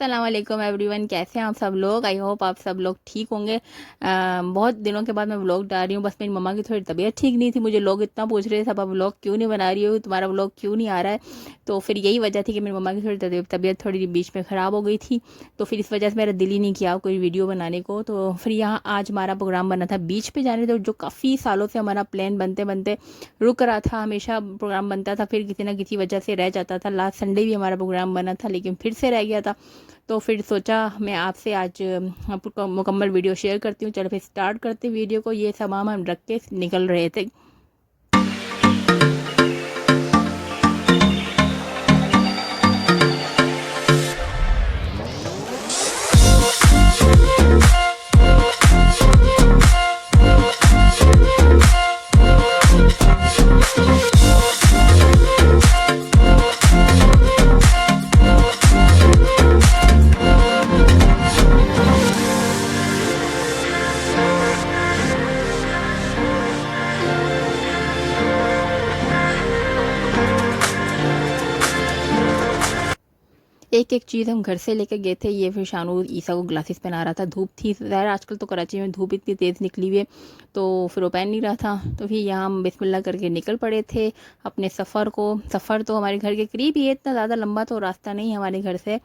अस्सलाम वालेकुम एवरीवन, कैसे हैं आप सब लोग। आई होप आप सब लोग ठीक होंगे। बहुत दिनों के बाद मैं व्लॉग डाल रही हूँ। बस मेरी मम्मा की थोड़ी तबीयत ठीक नहीं थी। मुझे लोग इतना पूछ रहे थे अब व्लॉग क्यों नहीं बना रही हो, तुम्हारा व्लॉग क्यों नहीं आ रहा है। तो फिर यही वजह थी कि मेरी मम्मा की थोड़ी तबीयत थोड़ी बीच में ख़राब हो गई थी। तो फिर इस वजह से मेरा दिल ही नहीं किया कोई वीडियो बनाने को। तो फिर यहाँ आज हमारा प्रोग्राम बना था बीच पर जाने, तो जो काफ़ी सालों से हमारा प्लान बनते बनते रुक रहा था। हमेशा प्रोग्राम बनता था, फिर किसी ना किसी वजह से रह जाता था। लास्ट संडे भी हमारा प्रोग्राम बना था, लेकिन फिर से रह गया था। तो फिर सोचा मैं आपसे आज आपको मुकम्मल वीडियो शेयर करती हूँ। चलो फिर स्टार्ट करते वीडियो को। ये सामान हम रख के निकल रहे थे। एक एक चीज़ हम घर से लेकर गए थे। ये फिर शानू ईसा को ग्लासेस पहना रहा था। धूप थी ज़ाहिर, आजकल तो कराची में धूप इतनी तेज़ निकली हुई है, तो फिर वो पहन नहीं रहा था। तो फिर यहाँ हम बिस्मिल्लाह करके निकल पड़े थे अपने सफ़र को। सफ़र तो हमारे घर के करीब ही है, इतना ज़्यादा लंबा तो रास्ता नहीं है हमारे घर से।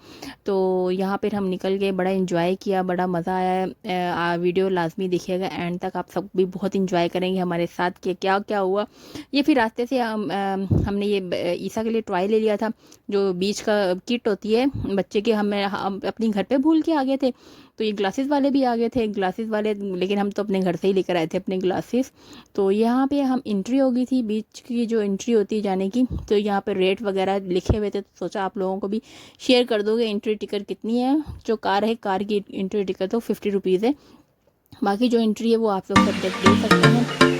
तो यहाँ पर हम निकल गए, बड़ा इंजॉय किया, बड़ा मज़ा आया। वीडियो लाजमी देखिएगा एंड तक, आप सब भी बहुत इंजॉय करेंगे हमारे साथ कि क्या क्या हुआ। ये फिर रास्ते से हमने ये ईसा के लिए टॉय ले लिया था, जो बीच का किट होती है बच्चे के। हम अपने घर पे भूल के आ गए थे, तो ये ग्लासेस वाले भी आ गए थे, ग्लासेस वाले, लेकिन हम तो अपने घर से ही लेकर आए थे अपने ग्लासेस। तो यहाँ पे हम एंट्री हो गई थी, बीच की जो एंट्री होती है जाने की। तो यहाँ पे रेट वगैरह लिखे हुए थे, तो सोचा आप लोगों को भी शेयर कर दोगे एंट्री टिकट कितनी है। जो कार है, कार की एंट्री टिकट तो 50 रुपीज़ है। बाकी जो एंट्री है वो आप लोग सब्जेक्ट दे सकते हैं।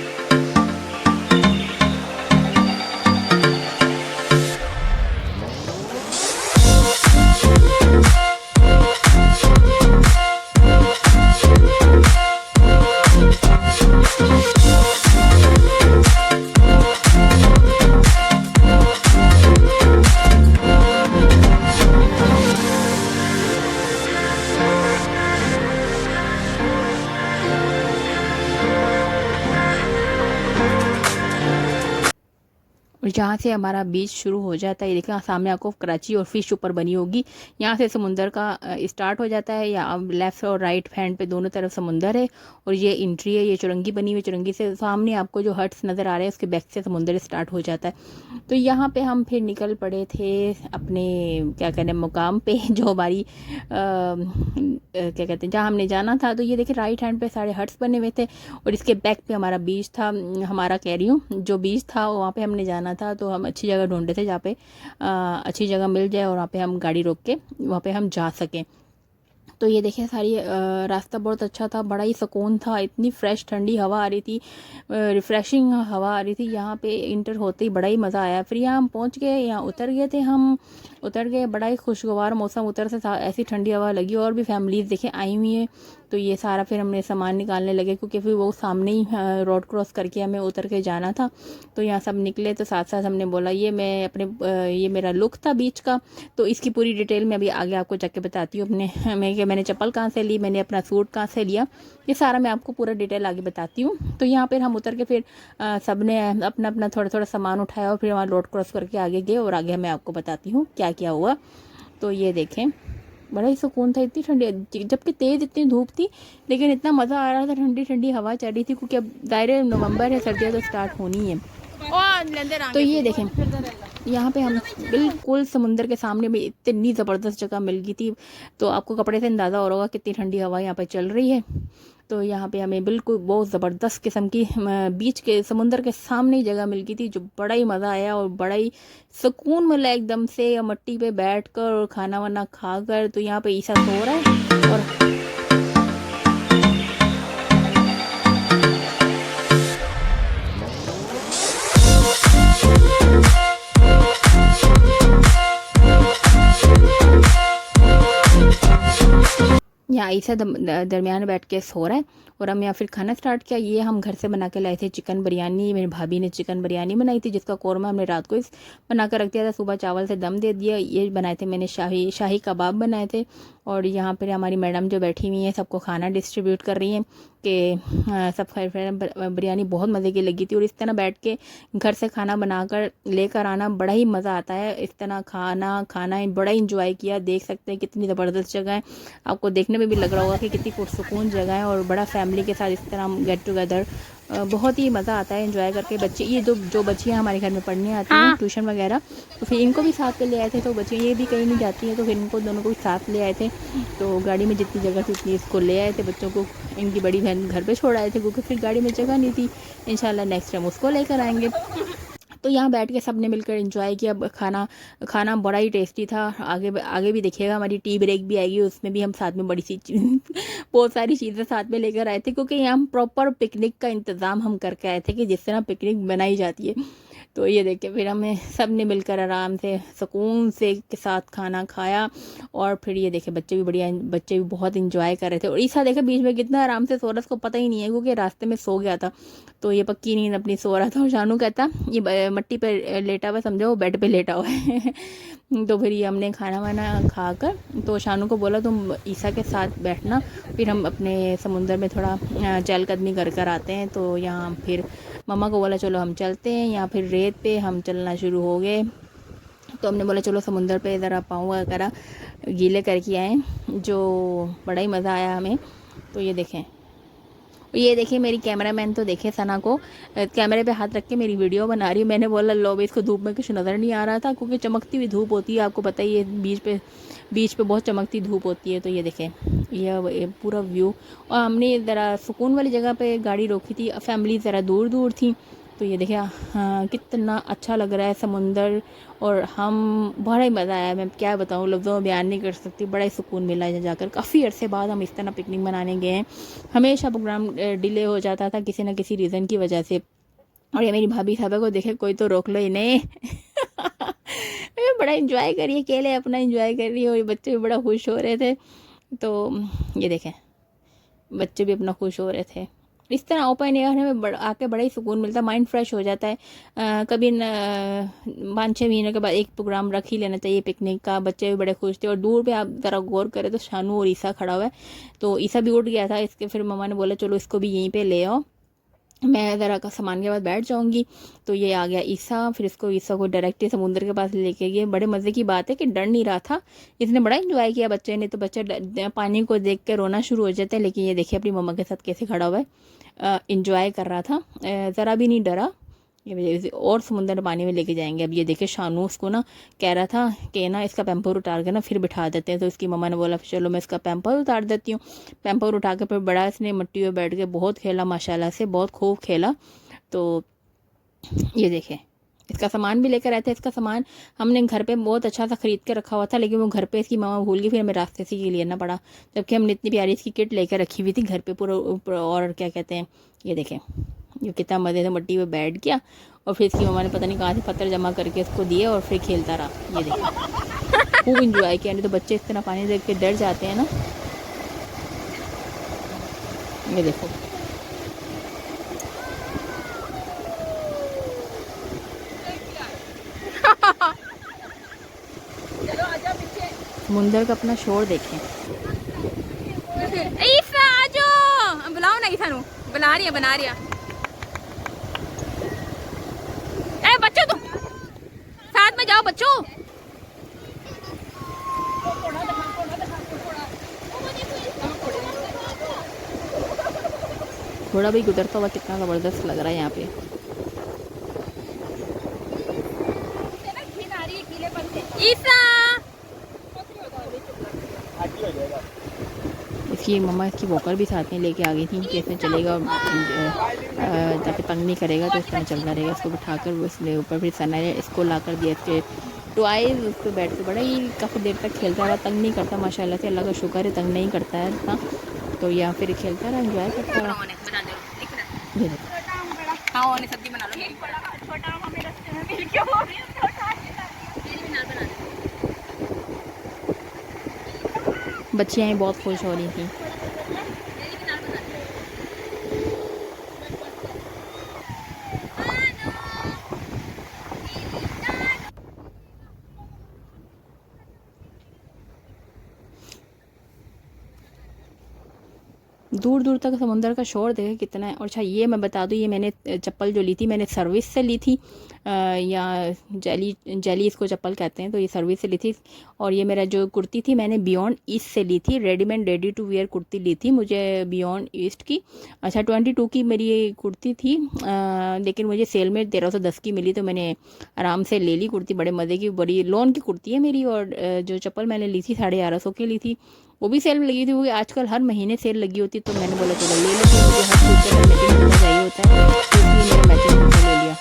और जहाँ से हमारा बीच शुरू हो जाता है, ये देखिए सामने आपको कराची और फिश ऊपर बनी होगी। यहाँ से समुंदर का स्टार्ट हो जाता है। या लेफ़्ट और राइट हैंड पे दोनों तरफ समुंदर है, और ये एंट्री है। ये चुरंगी बनी हुई, चुरंगी से सामने आपको जो हट्स नज़र आ रहे हैं उसके बैक से समुंदर स्टार्ट हो जाता है। तो यहाँ पे हम फिर निकल पड़े थे अपने क्या कहते हैं मुकाम पे, जो हमारी क्या कहते हैं जहाँ हमने जाना था। तो ये देखिए राइट हैंड पे सारे हट्स बने हुए थे, और इसके बैक पे हमारा बीच था। हमारा कह रही हूँ जो बीच था वहाँ पे हमने जाना था। तो हम अच्छी जगह ढूंढ रहे थे जहाँ पे अच्छी जगह मिल जाए और वहाँ पे हम गाड़ी रोक के वहाँ पे हम जा सकें। तो ये देखिए सारी रास्ता बहुत अच्छा था, बड़ा ही सुकून था। इतनी फ्रेश ठंडी हवा आ रही थी, रिफ़्रेशिंग हवा आ रही थी। यहाँ पे इंटर होते ही बड़ा ही मज़ा आया। फिर यहाँ हम पहुँच गए, यहाँ उतर गए थे हम, उतर गए। बड़ा ही खुशगवार मौसम उतर से था, ऐसी ठंडी हवा लगी। और भी फैमिलीज़ देखे आई हुई हैं। तो ये सारा फिर हमने सामान निकालने लगे, क्योंकि फिर वो सामने ही रोड क्रॉस करके हमें उतर के जाना था। तो यहाँ सब निकले, तो साथ साथ हमने बोला ये मैं अपने ये मेरा लुक था बीच का। तो इसकी पूरी डिटेल मैं अभी आगे आपको जाके बताती हूँ। मैंने चप्पल कहाँ से ली, मैंने अपना सूट कहाँ से लिया, ये सारा मैं आपको पूरा डिटेल आगे बताती हूँ। तो यहाँ पर हम उतर के फिर सब ने अपना अपना थोड़ा थोड़ा सामान उठाया, और फिर वहाँ रोड क्रॉस करके आगे गए। और आगे मैं आपको बताती हूँ क्या क्या हुआ। तो ये देखें बड़ा ही सुकून था। इतनी ठंडी, जबकि तेज़ इतनी धूप थी, लेकिन इतना मज़ा आ रहा था। ठंडी ठंडी हवा चल रही थी, क्योंकि अब दायरे नवंबर है, सर्दियाँ तो स्टार्ट होनी है। तो ये देखें यहाँ पे हम बिल्कुल समुंदर के सामने में, इतनी ज़बरदस्त जगह मिल गई थी। तो आपको कपड़े से अंदाज़ा हो रहा होगा कितनी ठंडी हवा यहाँ पे चल रही है। तो यहाँ पे हमें बिल्कुल बहुत ज़बरदस्त किस्म की बीच के समुंदर के सामने ही जगह मिल गई थी, जो बड़ा ही मज़ा आया और बड़ा ही सुकून मिला एकदम से। मट्टी पे बैठकर और खाना वाना खाकर। तो यहाँ पे ईसा सो रहा है, और यहाँ ईसा दरमियान में बैठ के सो रहा है। और हम यहाँ फिर खाना स्टार्ट किया। ये हम घर से बना के लाए थे चिकन बिरयानी, मेरी भाभी ने चिकन बिरयानी बनाई थी जिसका कौरमा हमने रात को बना कर रख दिया था, सुबह चावल से दम दे दिया। ये बनाए थे मैंने शाही कबाब बनाए थे। और यहाँ पर हमारी मैडम जो बैठी हुई हैं सबको खाना डिस्ट्रीब्यूट कर रही हैं कि सब खैर बिरयानी बहुत मज़े की लगी थी। और इस तरह बैठ के घर से खाना बनाकर लेकर आना बड़ा ही मज़ा आता है। इस तरह खाना बड़ा इंजॉय किया। देख सकते हैं कितनी ज़बरदस्त जगह है, आपको देखने में भी लग रहा होगा कि कितनी पुरसुकून जगह है। और बड़ा फैमिली के साथ इस तरह गेट टुगेदर बहुत ही मज़ा आता है एंजॉय करके। बच्चे ये जो बच्चियाँ हमारे घर में पढ़ने आती हैं ट्यूशन वगैरह, तो फिर इनको भी साथ में ले आए थे। तो बच्चियाँ ये भी कहीं नहीं जाती हैं, तो फिर इनको दोनों को भी साथ ले आए थे। तो गाड़ी में जितनी जगह थी उतनी इसको ले आए थे। बच्चों को इनकी बड़ी बहन घर पे छोड़ आए थे क्योंकि फिर गाड़ी में जगह नहीं थी। इंशाल्लाह नेक्स्ट टाइम उसको लेकर आएंगे। तो यहाँ बैठ के सब ने मिलकर एंजॉय किया। खाना बड़ा ही टेस्टी था। आगे भी देखिएगा, हमारी टी ब्रेक भी आएगी, उसमें भी हम साथ में बड़ी सी बहुत सारी चीज़ें साथ में लेकर आए थे क्योंकि यहाँ हम प्रॉपर पिकनिक का इंतज़ाम हम करके आए थे कि जिस तरह पिकनिक बनाई जाती है। तो ये देखिए फिर हमें सब ने मिलकर आराम से सुकून से के साथ खाना खाया। और फिर ये देखे बच्चे भी बहुत इंजॉय कर रहे थे। और ईसा देखे बीच में कितना आराम से सो रहा, उसको पता ही नहीं है क्योंकि रास्ते में सो गया था। तो ये पक्की नींद अपनी सो रहा था। और शानू कहता ये मट्टी पर लेटा हुआ, समझो वो बेड पे लेटा हुआ है। तो फिर ये हमने खाना वाना खाकर तो शानू को बोला तुम ईसा के साथ बैठना, फिर हम अपने समुंदर में थोड़ा चहलकदमी कर आते हैं। तो यहाँ फिर मम्मा को बोला चलो हम चलते हैं। यहाँ फिर रेत पे हम चलना शुरू हो गए। तो हमने बोला चलो समुंदर पे ज़रा पाँव वगैरह गीले करके आए, जो बड़ा ही मज़ा आया हमें। तो ये देखें मेरी कैमरामैन, तो देखे सना को कैमरे पे हाथ रख के मेरी वीडियो बना रही है। मैंने बोला लो भाई, इसको धूप में कुछ नज़र नहीं आ रहा था क्योंकि चमकती हुई धूप होती है, आपको पता ही है बीच पे बहुत चमकती धूप होती है। तो ये देखें ये पूरा व्यू। और हमने ज़रा सुकून वाली जगह पे गाड़ी रोकी थी, फैमिली ज़रा दूर दूर थी। तो ये देखिए हाँ कितना अच्छा लग रहा है समुंदर। और हम बड़ा ही मज़ा आया, मैं क्या बताऊँ, लफ्ज़ों में बयान नहीं कर सकती। बड़ा ही सुकून मिला है जाकर। काफ़ी अरसे बाद हम इस तरह पिकनिक मनाने गए हैं। हमेशा प्रोग्राम डिले हो जाता था किसी न किसी रीज़न की वजह से। और ये मेरी भाभी साहबा को देखे कोई तो रोक लो इन्हें। बड़ा इंजॉय करिए, अकेले अपना इंजॉय कर रही है। और ये बच्चे भी बड़ा खुश हो रहे थे। तो ये देखें बच्चे भी अपना खुश हो रहे थे। इस तरह ओपन एयर में आके बड़ा ही सुकून मिलता है, माइंड फ्रेश हो जाता है। कभी 5-6 महीने के बाद एक प्रोग्राम रख ही लेना चाहिए पिकनिक का। बच्चे भी बड़े खुश थे। और दूर पे आप ज़रा गौर करें तो शानू और ईसा खड़ा हुआ है। तो ईसा भी उठ गया था इसके, फिर मम्मा ने बोला चलो इसको भी यहीं पे ले आओ, मैं ज़रा का सामान के बाद बैठ जाऊंगी। तो ये आ गया ईसा, फिर ईसा को डायरेक्ट समुद्र के पास लेके गए। बड़े मज़े की बात है कि डर नहीं रहा था, इसने बड़ा इंजॉय किया बच्चे ने। तो बच्चा पानी को देख के रोना शुरू हो जाता है, लेकिन ये देखिए अपनी मम्मा के साथ कैसे खड़ा हुआ है, इंजॉय कर रहा था, ज़रा भी नहीं डरा। ये और समुंदर पानी में लेके जाएंगे। अब ये देखे शानू उसको ना कह रहा था कि ना इसका पैम्पर उतार के ना फिर बिठा देते हैं। तो इसकी मम्मा ने बोला चलो मैं इसका पैम्पर उतार देती हूँ। पैम्पर उठा के फिर बड़ा इसने मट्टी में बैठ के बहुत खेला, माशाल्लाह से बहुत खूब खेला। तो ये देखें इसका सामान भी लेकर आए थे। इसका सामान हमने घर पे बहुत अच्छा सा ख़रीद के रखा हुआ था, लेकिन वो घर पे इसकी मामा भूल गई, फिर हमें रास्ते से ही लेना पड़ा, जबकि हमने इतनी प्यारी इसकी किट लेकर रखी हुई थी घर पे पूरा। और क्या कहते हैं, ये देखें ये कितना मज़े से मिट्टी पे बैठ गया। और फिर इसकी मम्मा ने पता नहीं कहाँ से पत्थर जमा करके इसको दिए और फिर खेलता रहा। ये देखें खूब इंजॉय किया। नहीं तो बच्चे इस तरह पानी देख के डर जाते हैं ना। ये देखो समुंदर का अपना शोर देखें। ईसा आ जाओ, बुलाओ ना ईसा, बना रही है। ए बच्चों तुम साथ में जाओ बच्चों। थोड़ा भी गुजरता हुआ कितना ज़बरदस्त लग रहा है यहाँ पे। ईसा इसकी मम्मा इसकी वॉकर भी साथ में लेके आ गई थी कि इसमें चलेगा ताकि तंग नहीं करेगा, तो इस तरह चलता रहेगा। इसको बिठाकर वो इसने ऊपर फिर सना इसको ला कर दिया इसके टॉयज, उस पर बैठ के बड़ा ही काफ़ी देर तक खेलता रहा, तंग नहीं करता माशाल्लाह से, अल्लाह का शुक्र है तंग नहीं करता है इतना। तो यहाँ फिर खेलता रहा, एंजॉय करता रहा। बच्चियाँ बहुत खुश हो रही थी। दूर दूर तक समुंदर का शोर देखे कितना है। और अच्छा ये मैं बता दूँ, ये मैंने चप्पल जो ली थी मैंने सर्विस से ली थी, या जेली इसको चप्पल कहते हैं, तो ये सर्विस से ली थी। और ये मेरा जो कुर्ती थी मैंने बियॉन्ड ईस्ट से ली थी, readymade ready to wear kurti ली थी मुझे बियॉन्ड ईस्ट की। अच्छा 22 की मेरी ये कुर्ती थी, लेकिन मुझे सेल में 1310 की मिली, तो मैंने आराम से ले ली कुर्ती। बड़े मज़े की, बड़ी लोन की कुर्ती है मेरी। और जो चप्पल मैंने ली थी 1150 की ली थी, वो भी सेल में लगी थी, क्योंकि आजकल हर महीने सेल लगी होती है। तो मैंने बोला चलो ले लेती हूँ, मुझे हर चीज़ का मैचिंग कपड़ा चाहिए होता है, तो इसलिए मैंने मैचिंग कपड़ा ले लिया।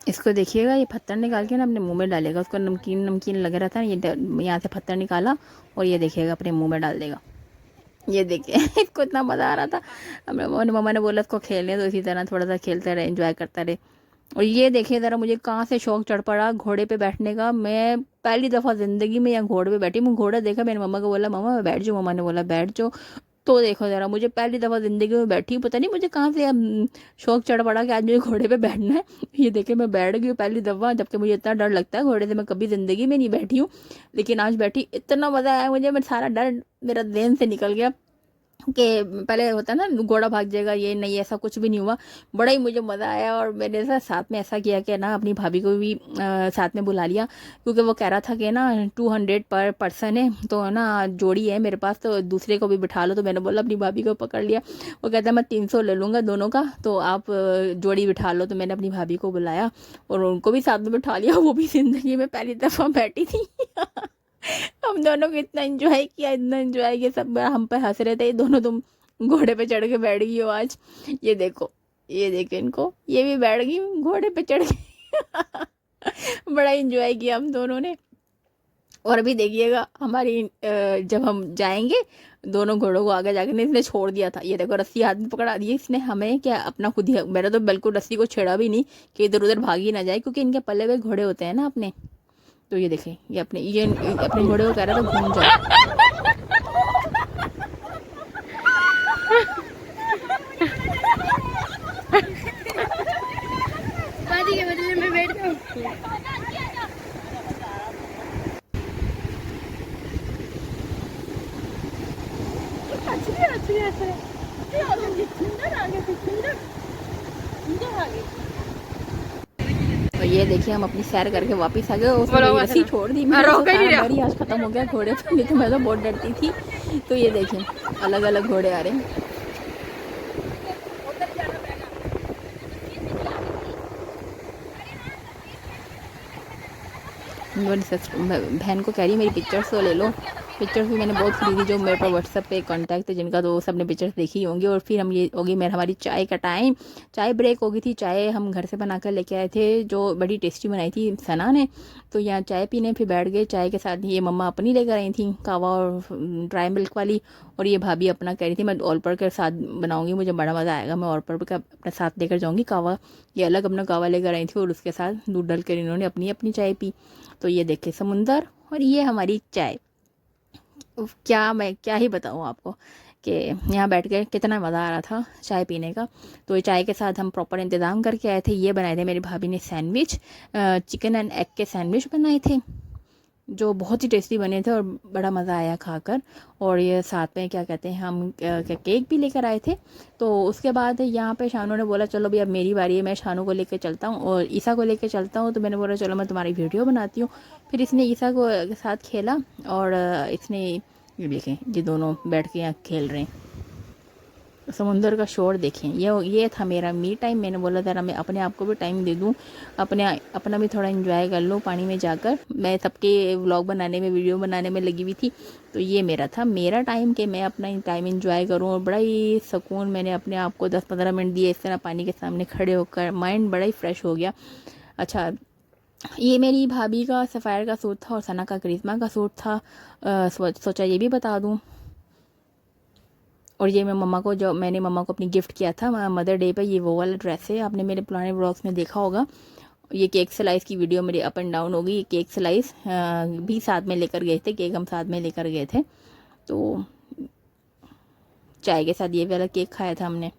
इसको देखिएगा, ये पत्थर निकाल के ना अपने मुंह में डालेगा। उसको नमकीन नमकीन लग रहा था, ये यहाँ से पत्थर निकाला और ये देखिएगा अपने मुंह में डाल देगा। ये देखिए इसको इतना मज़ा आ रहा था। मम्मा ने बोला इसको खेलने, तो इसी तरह थोड़ा सा खेलते रहे, एंजॉय करता रहे। और ये देखिए ज़रा मुझे कहाँ से शौक चढ़ पड़ा घोड़े पे बैठने का। मैं पहली दफ़ा ज़िंदगी में यहाँ घोड़े पे बैठी। मैं घोड़ा देखा, मैंने मम्मा को बोला मम्मा मैं बैठ जाऊँ, मम्मा ने बोला बैठ जाओ। तो देखो ज़रा, मुझे पहली दफ़ा ज़िंदगी में बैठी, पता नहीं मुझे कहाँ से शौक चढ़ पड़ा कि आज मुझे घोड़े पे बैठना है। ये देखे मैं बैठ गई हूँ पहली दफ़ा, जबकि मुझे इतना डर लगता है घोड़े से, मैं कभी ज़िंदगी में नहीं बैठी हूँ, लेकिन आज बैठी, इतना मज़ा आया मुझे। मैं सारा डर मेरा ज़हन से निकल गया कि पहले होता ना घोड़ा भाग जाएगा, ये नहीं, ऐसा कुछ भी नहीं हुआ। बड़ा ही मुझे मज़ा आया। और मैंने साथ में ऐसा किया कि ना अपनी भाभी को भी साथ में बुला लिया, क्योंकि वो कह रहा था कि ना 200 पर पर्सन है, तो ना जोड़ी है मेरे पास, तो दूसरे को भी बिठा लो। तो मैंने बोला अपनी भाभी को पकड़ लिया। वो कहता है मैं 300 ले लूँगा दोनों का, तो आप जोड़ी बिठा लो। तो मैंने अपनी भाभी को बुलाया और उनको भी साथ में बिठा लिया। वो भी ज़िंदगी में पहली दफ़ा बैठी थी हम दोनों को इतना एंजॉय किया, इतना एंजॉय किया, सब हम पे हंस रहे थे, ये दोनों तुम घोड़े पे चढ़ के बैठ गई हो आज। ये देखो, ये देखो इनको, ये भी बैठ गई घोड़े पे चढ़ के बड़ा एंजॉय किया हम दोनों ने। और अभी देखिएगा हमारी जब हम जाएंगे दोनों घोड़ों को आगे जाके, इसने छोड़ दिया था। ये देखो रस्सी हाथ में पकड़ा दी इसने हमें, क्या अपना खुद ही, मेरा तो बिल्कुल रस्सी को छेड़ा भी नहीं कि इधर उधर भागी ना जाए, क्योंकि इनके पल्ले हुए घोड़े होते हैं ना अपने। तो ये देखें, ये अपने घोड़े को कह रहा था घूम जाओ। बाजी के बदले में बैठ जाऊं। और ये देखिए हम अपनी सैर करके वापस आ गए। उसने मेरी रस्सी छोड़ दी, मेरा तो सारा डर ही आज खत्म हो गया घोड़े पे, नहीं तो मैं तो बहुत डरती थी। तो ये देखें अलग अलग घोड़े आ रहे हैं। बहन को कह रही मेरी पिक्चर्स तो ले लो। पिक्चर्स भी मैंने बहुत खरीदी, जो मेरे पर व्हाट्सएप पे कांटेक्ट है जिनका, तो सब ने पिक्चर्स देखी होंगी। और फिर हम ये होगी मेरा हमारी चाय का टाइम, चाय ब्रेक हो गई थी। चाय हम घर से बनाकर लेके आए थे, जो बड़ी टेस्टी बनाई थी सना ने। तो यहाँ चाय पीने फिर बैठ गए। चाय के साथ ये मम्मा अपनी लेकर आई थी कावा और ड्राई मिल्क वाली, और ये भाभी अपना कह रही थी मैं ऑल पर के साथ बनाऊँगी, मुझे बड़ा मज़ा आएगा, मैं ऑल पर का अपने साथ लेकर जाऊँगी कावा। ये अलग अपना कावा लेकर आई थी और उसके साथ दूध डाल कर इन्होंने अपनी अपनी चाय पी। तो ये देखे समुंदर और ये हमारी चाय। क्या मैं क्या ही बताऊँ आपको कि यहाँ बैठ के कितना मज़ा आ रहा था चाय पीने का। तो ये चाय के साथ हम प्रॉपर इंतज़ाम करके आए थे। ये बनाए थे मेरी भाभी ने सैंडविच, चिकन एंड एग के सैंडविच बनाए थे, जो बहुत ही टेस्टी बने थे और बड़ा मज़ा आया खाकर। और ये साथ में क्या कहते हैं हम केक भी लेकर आए थे। तो उसके बाद यहाँ पे शानू ने बोला चलो भई अब मेरी बारी है, मैं शानू को लेकर चलता हूँ और ईसा को लेकर चलता हूँ। तो मैंने बोला चलो मैं तुम्हारी वीडियो बनाती हूँ। फिर इसने ईसा को साथ खेला और इसने ये देखें ये दोनों बैठ के यहाँ खेल रहे हैं। समुंदर का शोर देखें। ये था मेरा मी टाइम। मैंने बोला ज़रा मैं अपने आप को भी टाइम दे दूँ, अपना भी थोड़ा एंजॉय कर लूँ पानी में जाकर। मैं सबके व्लॉग बनाने में, वीडियो बनाने में लगी हुई थी। तो ये मेरा था मेरा टाइम कि मैं अपना टाइम एंजॉय करूँ। और बड़ा ही सुकून मैंने अपने आप को 10-15 मिनट दिए इस तरह पानी के सामने खड़े होकर, माइंड बड़ा ही फ्रेश हो गया। अच्छा, ये मेरी भाभी का सफ़ायर का सूट था और सना का करिश्मा का सूट था। सोचा ये भी बता दूँ। और ये मैं मम्मा को, जो मैंने मम्मा को अपनी गिफ्ट किया था मदर डे पे, ये वो वाला ड्रेस है, आपने मेरे पुराने ब्लॉग्स में देखा होगा। ये केक स्लाइस की वीडियो मेरी अप एंड डाउन होगी। ये केक स्लाइस भी साथ में लेकर गए थे, केक हम साथ में लेकर गए थे। तो चाय के साथ ये वाला केक खाया था हमने।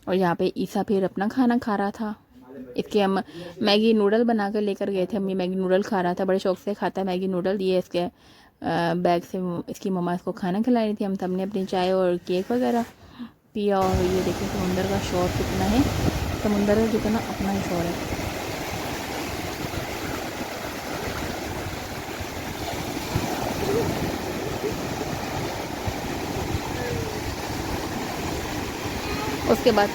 और यहाँ पे ईसा फिर अपना खाना खा रहा था। इसके हम मैगी नूडल बना कर लेकर गए थे, हम ये मैगी नूडल खा रहा था, बड़े शौक से खाता है मैगी नूडल। ये इसके बैग से इसकी मम्मा इसको खाना खिला रही थी। हम सबने अपनी चाय और केक वगैरह पिया। और ये देखिए समुंदर का शोर कितना है, समुंदर का कितना अपना ही शोर है। उसके बाद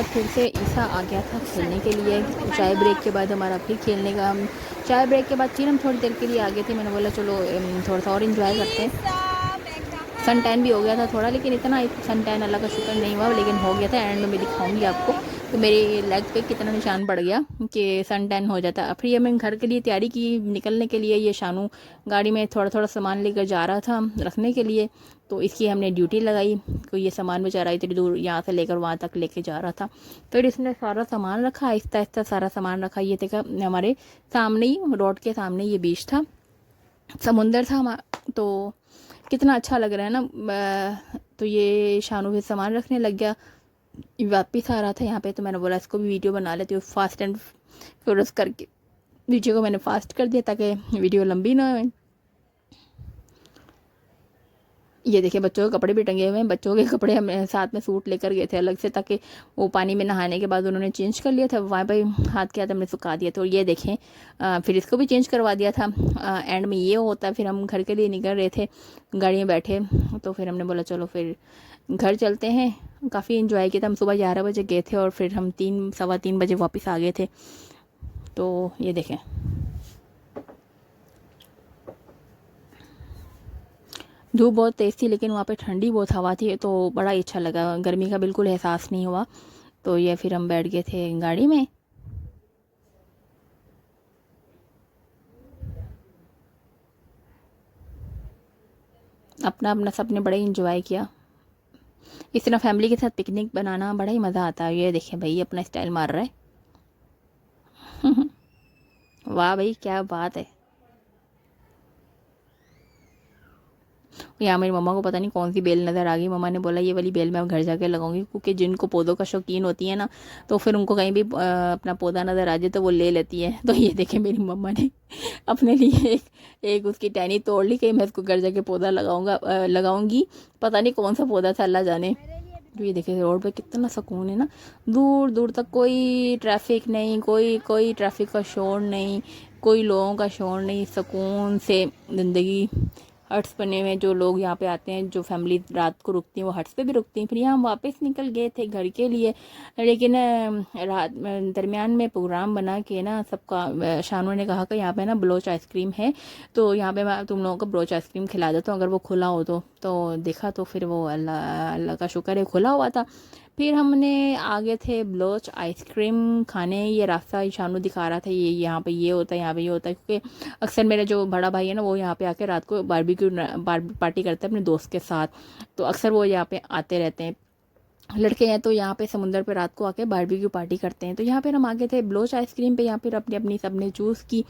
फिर से ईसा आ गया था खेलने के लिए। चाय ब्रेक के बाद हमारा फिर खेलने का, चाय ब्रेक के बाद फिर हम थोड़ी देर के लिए आ गए थे। मैंने बोला चलो थोड़ा सा और इन्जॉय करते हैं। सन टैन भी हो गया था थोड़ा, लेकिन इतना सन टैन अल्लाह का शुक्र नहीं हुआ, लेकिन हो गया था। एंड में दिखाऊंगी आपको तो मेरे लेग पे कितना निशान पड़ गया कि सन टैन हो जाता। फिर ये मैं घर के लिए तैयारी की निकलने के लिए। ये शानू गाड़ी में थोड़ा थोड़ा सामान लेकर जा रहा था रखने के लिए, तो इसकी हमने ड्यूटी लगाई। कोई ये सामान बेचारा इतनी दूर यहाँ से लेकर वहाँ तक लेके जा रहा था। फिर इसने सारा सामान रखा, आहिस्ता आहिस्ता सारा सामान रखा। ये देखा हमारे सामने ही, रोड के सामने ये बीच था, समुंदर था। तो कितना अच्छा लग रहा है ना। तो ये शानू भी सामान रखने लग गया, वापिस आ रहा था यहाँ पे। तो मैंने बोला इसको भी वीडियो बना लेती हूँ फास्ट एंड फ्यूरियस करके। वीडियो को मैंने फास्ट कर दिया ताकि वीडियो लंबी ना हो। ये देखिए बच्चों के कपड़े भी टंगे हुए हैं। बच्चों के कपड़े हम साथ में सूट लेकर गए थे अलग से, ताकि वो पानी में नहाने के बाद उन्होंने चेंज कर लिया था, वहाँ पे हाथ किया था, हमने सुखा दिया। तो ये देखें फिर इसको भी चेंज करवा दिया था। एंड में ये होता, फिर हम घर के लिए निकल रहे थे, गाड़ी में बैठे। तो फिर हमने बोला चलो फिर घर चलते हैं। काफ़ी इन्जॉय किया था। हम सुबह 11 बजे गए थे और फिर हम 3 सवा 3 बजे वापस आ गए थे। तो ये देखें धूप बहुत तेज़ थी, लेकिन वहाँ पे ठंडी बहुत हवा थी, तो बड़ा ही अच्छा लगा, गर्मी का बिल्कुल एहसास नहीं हुआ। तो ये फिर हम बैठ गए थे गाड़ी में। अपना अपना सबने बड़ा ही इंजॉय किया। इस तरह फैमिली के साथ पिकनिक बनाना बड़ा ही मज़ा आता है। ये देखिए भाई अपना स्टाइल मार रहा है। वाह भाई क्या बात है। यहाँ मेरी मम्मा को पता नहीं कौन सी बेल नज़र आ गई। मम्मा ने बोला ये वाली बेल मैं घर जाके लगाऊंगी, क्योंकि जिनको पौधों का शौकीन होती है ना, तो फिर उनको कहीं भी अपना पौधा नज़र आ जाए तो वो ले लेती है। तो ये देखे मेरी मम्मा ने अपने लिए एक उसकी टहनी तोड़ ली कि मैं इसको घर जाके पौधा लगाऊंगी। पता नहीं कौन सा पौधा था, अल्लाह जाने। तो ये देखिए रोड पे कितना सुकून है ना, दूर दूर तक कोई ट्रैफिक नहीं, कोई ट्रैफिक का शोर नहीं, कोई लोगों का शोर नहीं, सुकून से ज़िंदगी। हट्स बने हुए हैं, जो लोग यहाँ पे आते हैं, जो फैमिली रात को रुकती हैं वो हट्स पे भी रुकती हैं। फिर यहाँ हम वापस निकल गए थे घर के लिए, लेकिन रात दरमियान में प्रोग्राम बना के ना सबका, शानू ने कहा कि यहाँ पे ना बलोच आइसक्रीम है, तो यहाँ पे मैं तुम लोगों को बलोच आइसक्रीम खिला देता हूँ अगर वो खुला हो तो देखा तो फिर वो अल्लाह का शुक्र है खुला हुआ था। फिर हमने आगे थे बलोच आइसक्रीम खाने। ये रास्ता शानू दिखा रहा था, ये यहाँ पे ये होता है, यहाँ पे ये होता है, क्योंकि अक्सर मेरा जो बड़ा भाई है ना वो यहाँ पे आके रात को बारबेक्यू पार्टी करता है अपने दोस्त के साथ। तो अक्सर वो यहाँ पे आते रहते हैं, लड़के हैं, तो यहाँ पे समुंदर पे रात को आके बारबेक्यू पार्टी करते हैं। तो यहाँ पे हम आगे थे बलोच आइसक्रीम पे। यहाँ फिर अपनी अपनी सबने चूज़ की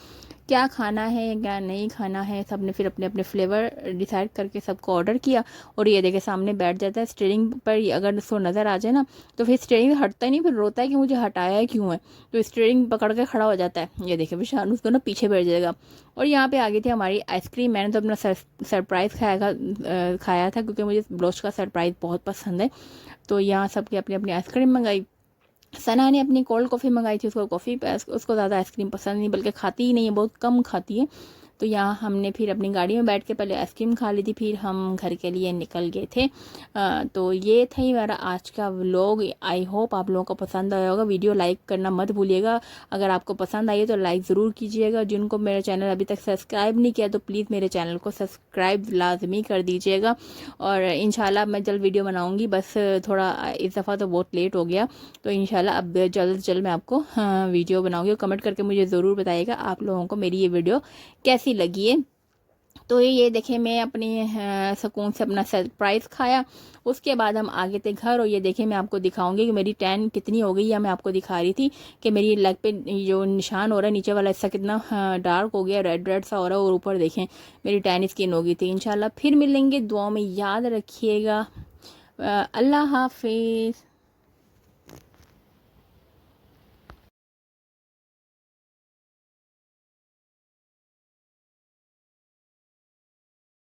क्या खाना है क्या नहीं खाना है। सबने फिर अपने अपने फ्लेवर डिसाइड करके सबको ऑर्डर किया। और ये देखे सामने बैठ जाता है स्टीयरिंग पर, अगर उसको नज़र आ जाए ना तो फिर स्टीयरिंग हटता ही नहीं, फिर रोता है कि मुझे हटाया क्यों है, तो स्टीयरिंग पकड़ के खड़ा हो जाता है। ये देखे फिर शान उसको ना पीछे बैठ जाएगा। और यहाँ पे आगे थी हमारी आइसक्रीम। मैंने तो अपना सरप्राइज़ खाया था, क्योंकि मुझे बलोच का सरप्राइज़ बहुत पसंद है। तो यहाँ सबकी अपनी अपनी आइसक्रीम मंगाई। सना ने अपनी कोल्ड कॉफ़ी मंगाई थी, उसको ज़्यादा आइसक्रीम पसंद नहीं, बल्कि खाती ही नहीं है, बहुत कम खाती है। तो यहाँ हमने फिर अपनी गाड़ी में बैठ के पहले आइसक्रीम खा ली थी, फिर हम घर के लिए निकल गए थे। तो ये था ही मेरा आज का व्लॉग। आई होप आप लोगों को पसंद आया होगा। वीडियो लाइक करना मत भूलिएगा। अगर आपको पसंद आई है तो लाइक ज़रूर कीजिएगा। जिनको मेरा चैनल अभी तक सब्सक्राइब नहीं किया तो प्लीज़ मेरे चैनल को सब्सक्राइब लाजमी कर दीजिएगा। और इंशाल्लाह मैं जल्द वीडियो बनाऊंगी, बस थोड़ा इस दफ़ा तो बहुत लेट हो गया, तो इंशाल्लाह अब जल्द जल्द मैं आपको वीडियो बनाऊंगी। और कमेंट करके मुझे ज़रूर बताइएगा आप लोगों को मेरी ये वीडियो कैसी लगी है। तो ये देखें, मैं अपनी सुकून से अपना सरप्राइज़ खाया। उसके बाद हम आगे थे घर, और ये देखें मैं आपको दिखाऊंगी कि मेरी टैन कितनी हो गई है। मैं आपको दिखा रही थी कि मेरी लेग पे जो निशान हो रहा है नीचे वाला हिस्सा कितना डार्क हो गया, रेड रेड सा हो रहा है, और ऊपर देखें मेरी टैन स्किन हो गई थी। इंशाल्लाह फिर मिलेंगे, दुआ में याद रखिएगा। अल्लाह हाफिज़।